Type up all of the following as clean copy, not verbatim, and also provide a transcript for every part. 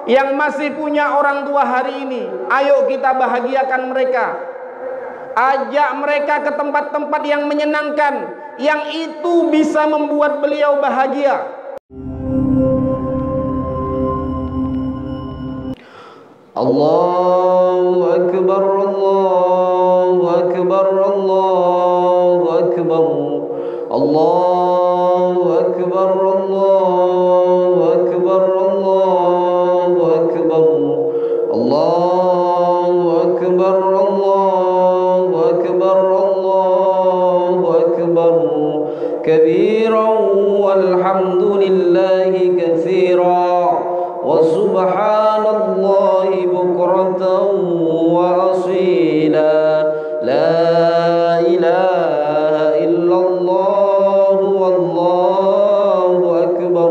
yang masih punya orang tua hari ini, ayo kita bahagiakan mereka. Ajak mereka ke tempat-tempat yang menyenangkan, yang itu bisa membuat beliau bahagia. Allahu Akbar, Allahu Akbar, Allahu Akbar, Allahu Akbar, Allahu Akbar, Allahu Akbar, Allahu Akbar, Allahu Akbar, Allahu Akbar kabiran walhamdulillahi katsiran wa subhanallahi bukratan wa asila. La ilaha illallah wallahu akbar,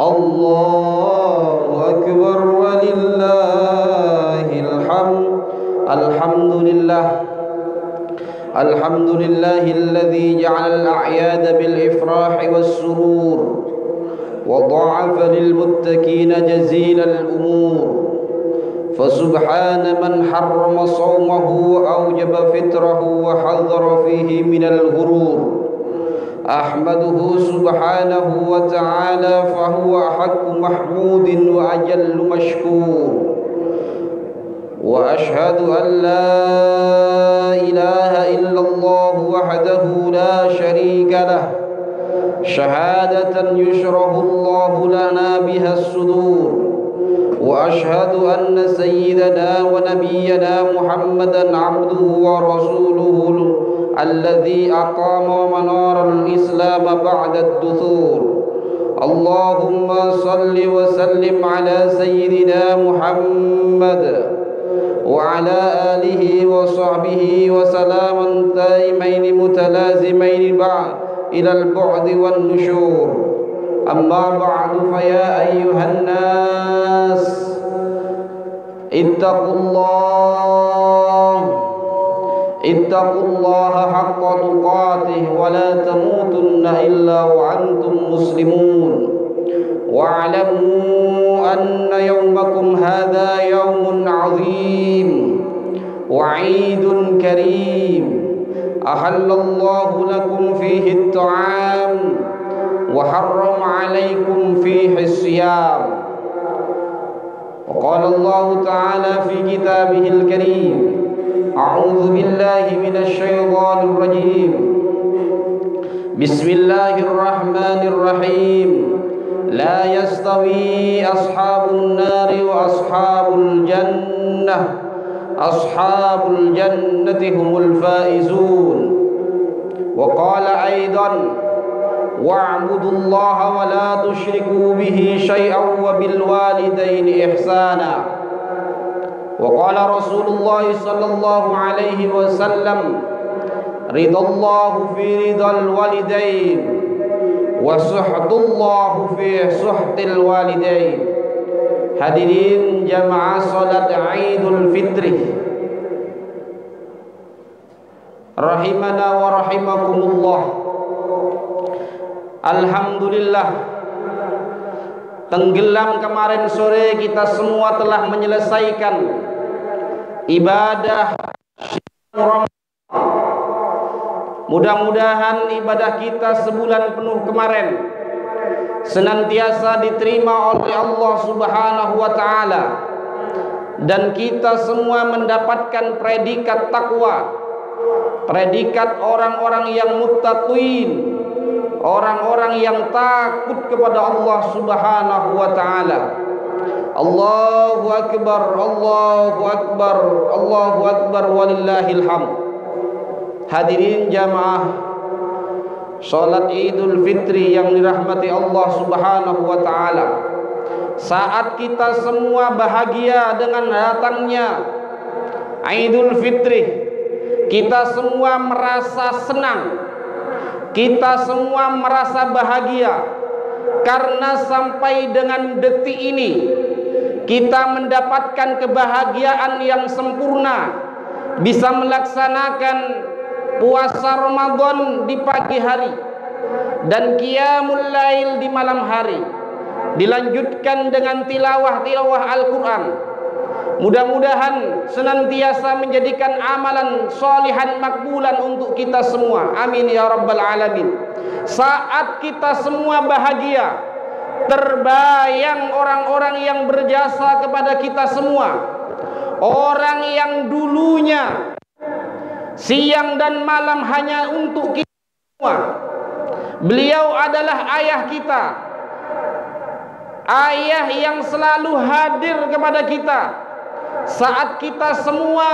Allahu akbar walillahil hamd. Alhamdulillah, alhamdulillahilladzi ja'ala al-a'yada bil ifrahi was surur wa dha'afa lil muttaqina jazilal umur. فسبحان من حرم صومه وأوجب فطره وحذر فيه من الغرور. أحمده سبحانه وتعالى فهو أحق محمود وأجل مشكور. وأشهد أن لا إله إلا الله وحده لا شريك له شهادة يشرح الله لنا بها الصدور. وأشهد أن سيدنا ونبينا محمدا عبده ورسوله الذي أقام منار الإسلام بعد الدثور. اللهم صل وسلم على سيدنا محمد وعلى آله وصحبه وسلاما دائمين متلازمين بعد إلى البعد والنشور. أما بعد فيا أيها الناس اتقوا الله حق تقاته ولا تموتن إلا وأنتم مسلمون. واعلموا أن يومكم هذا يوم عظيم وعيد كريم أحل الله لكم فيه الطعام وحرم عليكم فيه الصيام. وقال الله تعالى في كتابه الكريم أعوذ بالله من الشيطان الرجيم بسم الله الرحمن الرحيم لا يستوي أصحاب النار وأصحاب الجنة أصحاب الجنة هم الفائزون. وقال أيضا واعبدوا الله ولا تشركوا به شيئا وبالوالدين إحسانا. وقال رسول الله صلى الله عليه وسلم رضا الله في رضا الوالدين وسخط الله في سخط الوالدين. Hadirin jamaah salat Idul Fitri rahimana wa rahimakumullah. Alhamdulillah, tenggelam kemarin sore kita semua telah menyelesaikan ibadah Ramadan. Mudah-mudahan ibadah kita sebulan penuh kemarin senantiasa diterima oleh Allah Subhanahu wa taala dan kita semua mendapatkan predikat takwa, predikat orang-orang yang muttaqin, orang-orang yang takut kepada Allah Subhanahu wa taala. Allahu akbar, Allahu akbar, Allahu akbar walillahil hamd. Hadirin jamaah salat Idul Fitri yang dirahmati Allah Subhanahu wa taala. Saat kita semua bahagia dengan datangnya Idul Fitri, kita semua merasa senang, kita semua merasa bahagia karena sampai dengan detik ini kita mendapatkan kebahagiaan yang sempurna, bisa melaksanakan puasa Ramadan di pagi hari dan qiyamul lail di malam hari, dilanjutkan dengan tilawah Al-Quran. Mudah-mudahan senantiasa menjadikan amalan solihan makbulan untuk kita semua. Amin ya rabbal alamin. Saat kita semua bahagia, terbayang orang-orang yang berjasa kepada kita semua, orang yang dulunya siang dan malam hanya untuk kita semua. Beliau adalah ayah kita, ayah yang selalu hadir kepada kita saat kita semua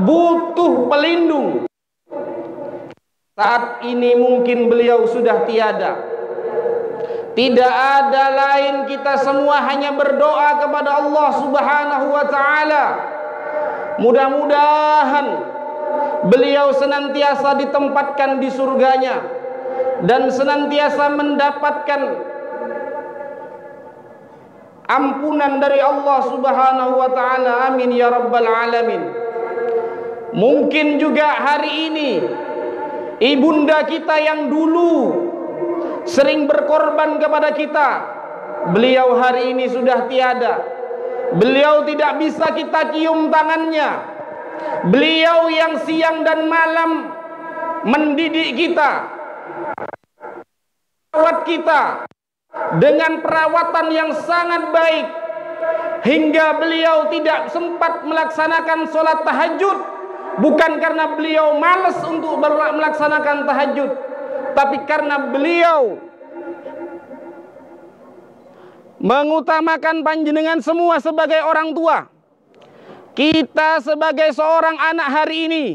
butuh pelindung. Saat ini mungkin beliau sudah tiada. Tidak ada lain, kita semua hanya berdoa kepada Allah Subhanahu wa ta'ala. Mudah-mudahan beliau senantiasa ditempatkan di surganya dan senantiasa mendapatkan ampunan dari Allah Subhanahu wa ta'ala. Amin ya rabbal alamin. Mungkin juga hari ini ibunda kita yang dulu sering berkorban kepada kita, beliau hari ini sudah tiada. Beliau tidak bisa kita cium tangannya. Beliau yang siang dan malam mendidik kita, merawat kita dengan perawatan yang sangat baik, hingga beliau tidak sempat melaksanakan sholat tahajud. Bukan karena beliau malas untuk melaksanakan tahajud, tapi karena beliau mengutamakan panjenengan semua sebagai orang tua. Kita sebagai seorang anak hari ini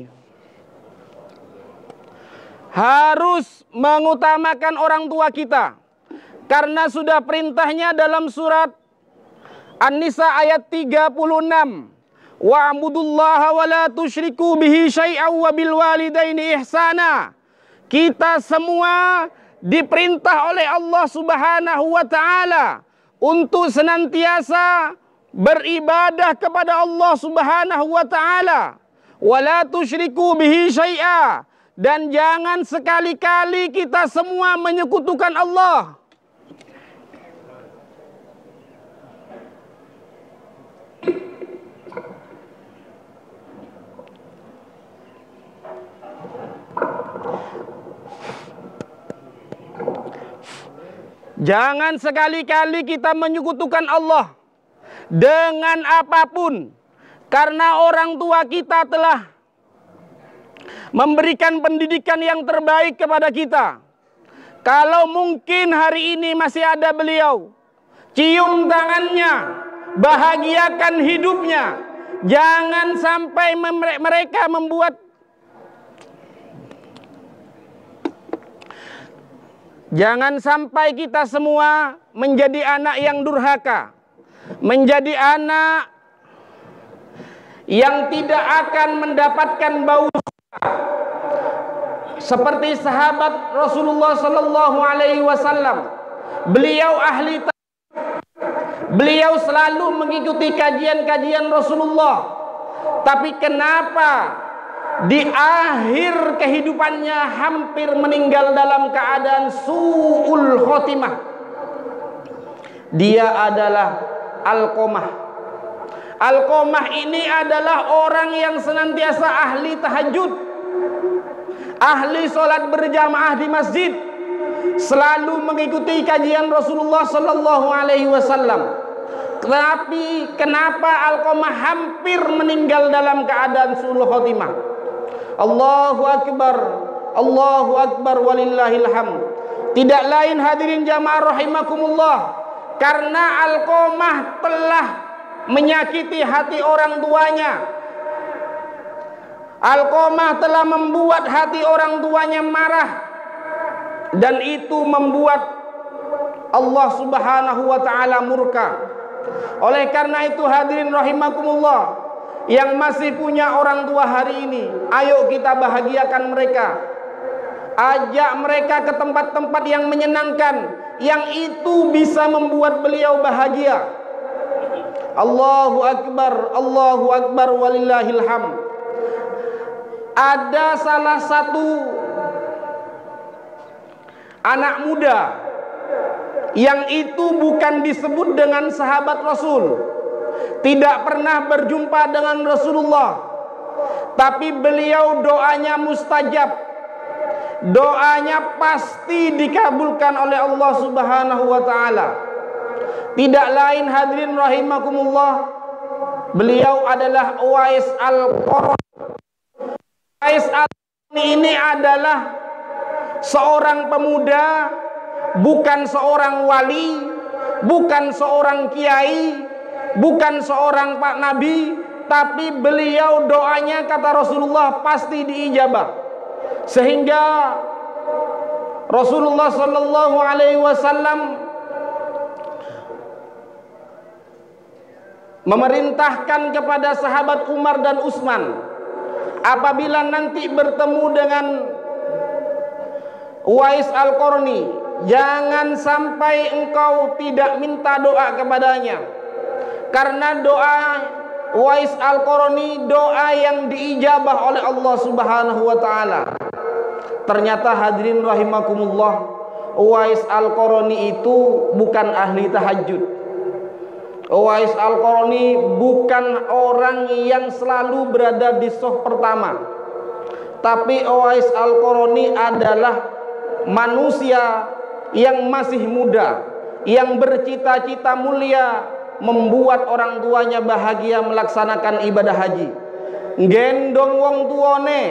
harus mengutamakan orang tua kita, karena sudah perintahnya dalam surat An-Nisa ayat 36. Wa'budullaha wa la tusyriku bihi syai'an wa bil walidaini ihsana. Kita semua diperintah oleh Allah Subhanahu wa ta'ala untuk senantiasa beribadah kepada Allah Subhanahu wa ta'ala. Wa la tusyriku bihi syai'a. Dan jangan sekali-kali kita semua menyekutukan Allah. Jangan sekali-kali kita menyekutukan Allah dengan apapun, karena orang tua kita telah memberikan pendidikan yang terbaik kepada kita. Kalau mungkin hari ini masih ada beliau, cium tangannya, bahagiakan hidupnya. Jangan sampai mereka membuat, jangan sampai kita semua menjadi anak yang durhaka, menjadi anak yang tidak akan mendapatkan bau seperti sahabat Rasulullah sallallahu alaihi wasallam. Beliau ahli, beliau selalu mengikuti kajian-kajian Rasulullah. Tapi kenapa di akhir kehidupannya hampir meninggal dalam keadaan su'ul khotimah? Dia adalah Alqamah. Alqamah ini adalah orang yang senantiasa ahli tahajud, ahli sholat berjamaah di masjid, selalu mengikuti kajian Rasulullah sallallahu alaihi wasallam. Tapi kenapa Alqamah hampir meninggal dalam keadaan su'ul khotimah? Allahu akbar, Allahu akbar walillahil hamd. Tidak lain hadirin jamaah rahimakumullah, karena Alqamah telah menyakiti hati orang tuanya. Alqamah telah membuat hati orang tuanya marah, dan itu membuat Allah Subhanahu wa ta'ala murka. Oleh karena itu hadirin rahimakumullah, yang masih punya orang tua hari ini, ayo kita bahagiakan mereka. Ajak mereka ke tempat-tempat yang menyenangkan, yang itu bisa membuat beliau bahagia. Allahu akbar, Allahu akbar walillahil hamd. Ada salah satu anak muda yang itu bukan disebut dengan sahabat Rasul, tidak pernah berjumpa dengan Rasulullah, tapi beliau doanya mustajab, doanya pasti dikabulkan oleh Allah Subhanahu wa taala. Tidak lain hadirin rahimakumullah, beliau adalah Uwais Al-Qarni. Uwais Al-Qarni ini adalah seorang pemuda, bukan seorang wali, bukan seorang kiai, bukan seorang Pak Nabi, tapi beliau doanya kata Rasulullah pasti diijabah. Sehingga Rasulullah sallallahu alaihi wasallam memerintahkan kepada sahabat Umar dan Utsman, apabila nanti bertemu dengan Uwais Al-Qarni, jangan sampai engkau tidak minta doa kepadanya, karena doa Uwais Al-Qarni doa yang diijabah oleh Allah Subhanahu wa taala. Ternyata hadirin rahimakumullah, Uwais Al-Qarni itu bukan ahli tahajud. Uwais Al-Qarni bukan orang yang selalu berada di shaf pertama, tapi Uwais Al-Qarni adalah manusia yang masih muda, yang bercita-cita mulia, membuat orang tuanya bahagia melaksanakan ibadah haji. Gendong wong tuane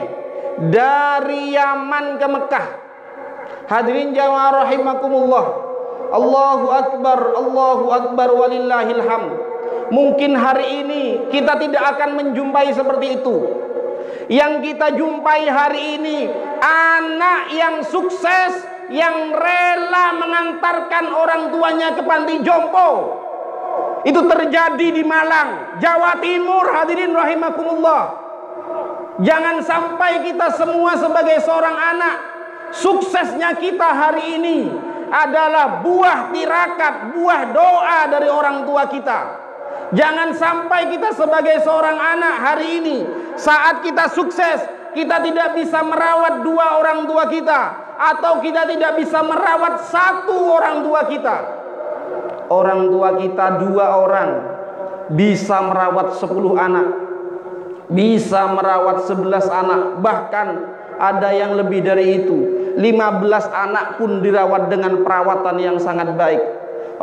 dari Yaman ke Mekah. Hadirin jamaah rahimakumullah, Allahu Akbar walillahil hamd. Mungkin hari ini kita tidak akan menjumpai seperti itu. Yang kita jumpai hari ini anak yang sukses, yang rela mengantarkan orang tuanya ke panti jompo. Itu terjadi di Malang, Jawa Timur, hadirin rahimakumullah. Jangan sampai kita semua sebagai seorang anak, suksesnya kita hari ini adalah buah tirakat, buah doa dari orang tua kita. Jangan sampai kita sebagai seorang anak hari ini, saat kita sukses, kita tidak bisa merawat dua orang tua kita, atau kita tidak bisa merawat satu orang tua kita. Orang tua kita 2 orang bisa merawat 10 anak, bisa merawat 11 anak, bahkan ada yang lebih dari itu, 15 anak pun dirawat dengan perawatan yang sangat baik.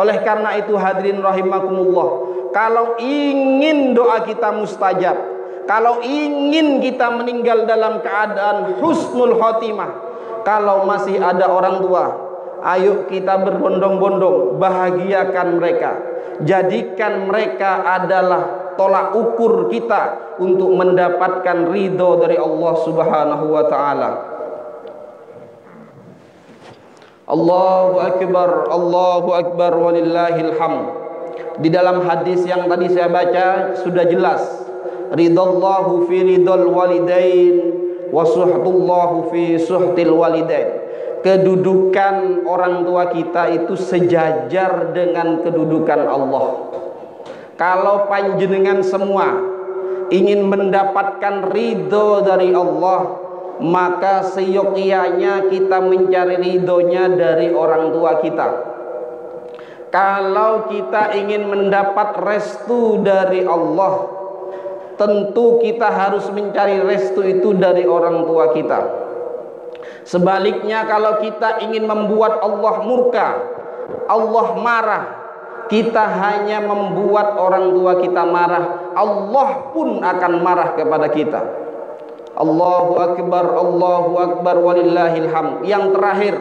Oleh karena itu hadirin rahimakumullah, kalau ingin doa kita mustajab, kalau ingin kita meninggal dalam keadaan husnul khotimah, kalau masih ada orang tua, ayo kita berbondong-bondong bahagiakan mereka. Jadikan mereka adalah tolak ukur kita untuk mendapatkan ridho dari Allah Subhanahu wa taala. Allahu Akbar walillahil hamd. Di dalam hadis yang tadi saya baca sudah jelas, ridallahu fi ridal walidain wa suhtullahu fi suhtil walidain. Kedudukan orang tua kita itu sejajar dengan kedudukan Allah. Kalau panjenengan semua ingin mendapatkan ridho dari Allah, maka seyogyanya kita mencari ridhonya dari orang tua kita. Kalau kita ingin mendapat restu dari Allah, tentu kita harus mencari restu itu dari orang tua kita. Sebaliknya, kalau kita ingin membuat Allah murka, Allah marah, kita hanya membuat orang tua kita marah, Allah pun akan marah kepada kita. Allahu Akbar walillahil hamd. Yang terakhir,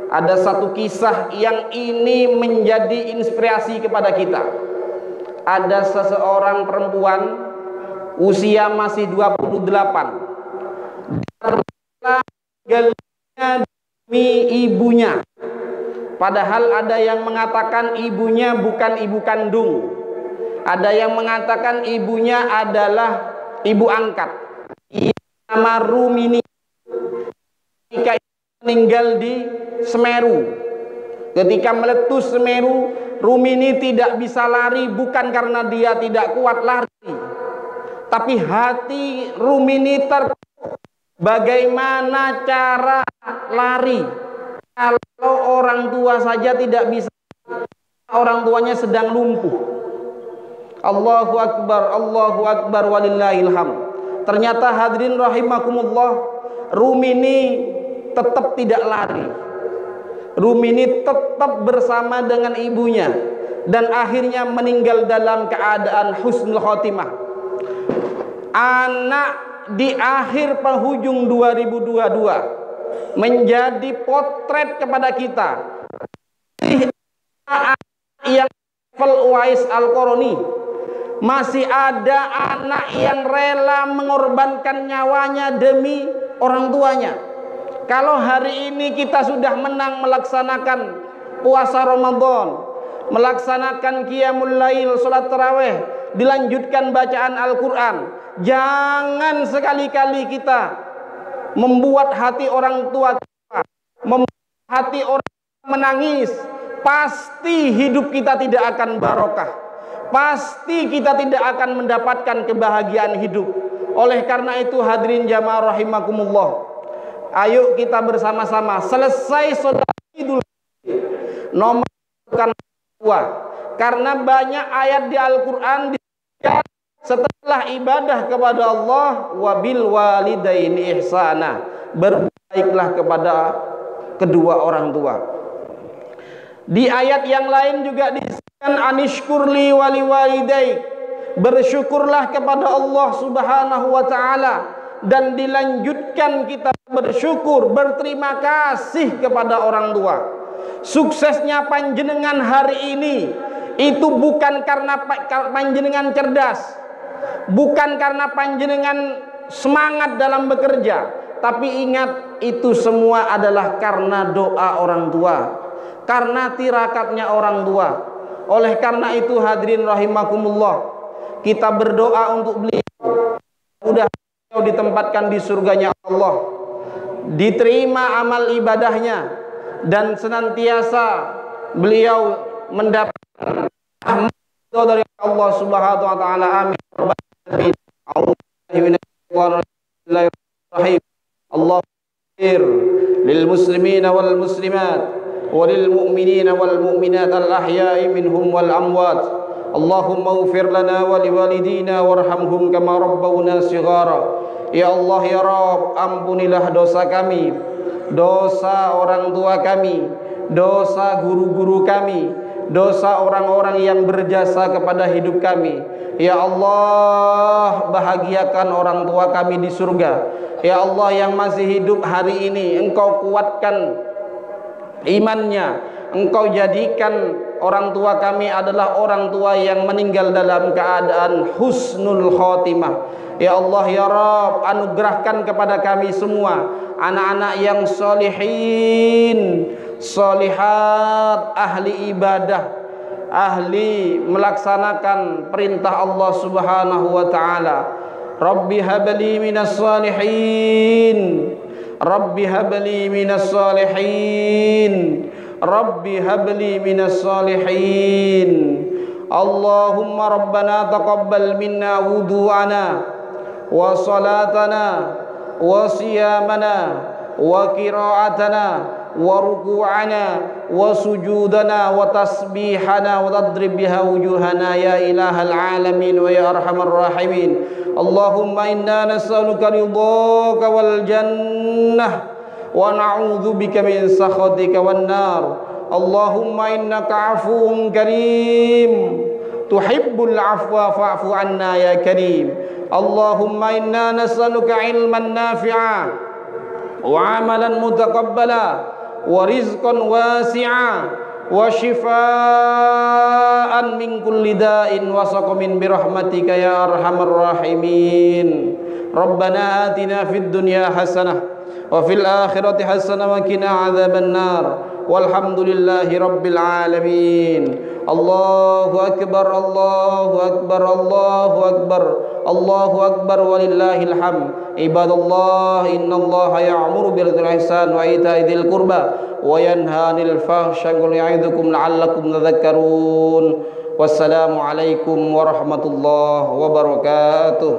ada satu kisah yang ini menjadi inspirasi kepada kita. Ada seseorang perempuan usia masih 28, demi ibunya. Padahal ada yang mengatakan ibunya bukan ibu kandung, ada yang mengatakan ibunya adalah ibu angkat. Nama Rumini. Ketika meninggal di Semeru, ketika meletus Semeru, Rumini tidak bisa lari, bukan karena dia tidak kuat lari, tapi hati Rumini bagaimana cara lari, Kalau orang tua saja tidak bisa, orang tuanya sedang lumpuh. Allahu Akbar walillahil hamd. Ternyata hadirin rahimakumullah, Rumini tetap tidak lari. Rumini tetap bersama dengan ibunya dan akhirnya meninggal dalam keadaan husnul khotimah. Anak di akhir penghujung 2022 menjadi potret kepada kita yang level Uwais Al-Qarni. Masih ada anak yang rela mengorbankan nyawanya demi orang tuanya. Kalau hari ini kita sudah menang melaksanakan puasa Ramadan, melaksanakan qiyamul lail, salat tarawih, dilanjutkan bacaan Al-Quran, jangan sekali-kali kita membuat hati orang tua kita, membuat hati orang menangis. Pasti hidup kita tidak akan barokah. Pasti kita tidak akan mendapatkan kebahagiaan hidup. Oleh karena itu hadirin jamaah rahimakumullah, ayo kita bersama-sama selesai salat Idul Fitri nomor tua, karena banyak ayat di Al-Quran setelah ibadah kepada Allah, wabil walidaini ihsana, berbaiklah kepada kedua orang tua. Di ayat yang lain juga disebutkan anishkurli wali walidaik, bersyukurlah kepada Allah Subhanahu wa taala, dan dilanjutkan kita bersyukur, berterima kasih kepada orang tua. Suksesnya panjenengan hari ini itu bukan karena panjenengan cerdas, bukan karena panjenengan semangat dalam bekerja, tapi ingat itu semua adalah karena doa orang tua, karena tirakatnya orang tua. Oleh karena itu hadirin rahimakumullah, kita berdoa untuk beliau, mudah beliau ditempatkan di surganya Allah, diterima amal ibadahnya, dan senantiasa beliau mendapatkan rahmat dari Allah Subhanahu wa taala. Amin. Allahumma lil muslimina wal muslimat وللمؤمنين والمؤمنات الأحياء منهم والأموات اللهم اغفر لنا ولوالدينا وارحمهم كما ربونا صغارا. Ya Allah ya Rabb, ampunilah dosa kami, dosa orang tua kami, dosa guru-guru kami, dosa orang-orang yang berjasa kepada hidup kami. Ya Allah, bahagiakan orang tua kami di surga. Ya Allah, yang masih hidup hari ini Engkau kuatkan imannya, Engkau jadikan orang tua kami adalah orang tua yang meninggal dalam keadaan husnul khotimah. Ya Allah ya Rabb, anugerahkan kepada kami semua anak-anak yang solihin, solihat, ahli ibadah, ahli melaksanakan perintah Allah Subhanahu wa taala. Rabbi habli minas salihin, Rabbi habli minas salihin, Rabbi habli minas salihin. Allahumma rabbana taqabbal minna wudu'ana wa salatana wa siyamana wa qira'atana wa ruku'ana wa sujudana wa tasbihana wa tadrib biha wujuhana ya ilahal alamin wa ya arhamar rahimin. Allahumma inna nas'aluka ridhaka wal jannah wa na'udzu bika min sakhatika wan nar. Allahumma innaka 'afuwun karim tuhibbul 'afwa fa'fu 'anna ya karim. Allahumma inna nas'aluka 'ilman nafi'a wa 'amalan mutaqabbala wa rizqan wasi'a wa shifaan min kulli da'in wa saqamin bi rahmatika ya arhamar rahimin. Rabbana atina fid dunya hasanah wa fil akhirati hasanah wa qina adzaban nar. Walhamdulillahi rabbil alamin. Allahu akbar, Allahu akbar, Allahu akbar, Allahu akbar walillahil hamd. Ibadallah, innallaha ya'muru bil ihsan wa ita'i dzil qurba wa yanha 'anil fahsya'i wa ya'idzukum la'allakum tadhakkarun. Wassalamu alaikum warahmatullahi wabarakatuh.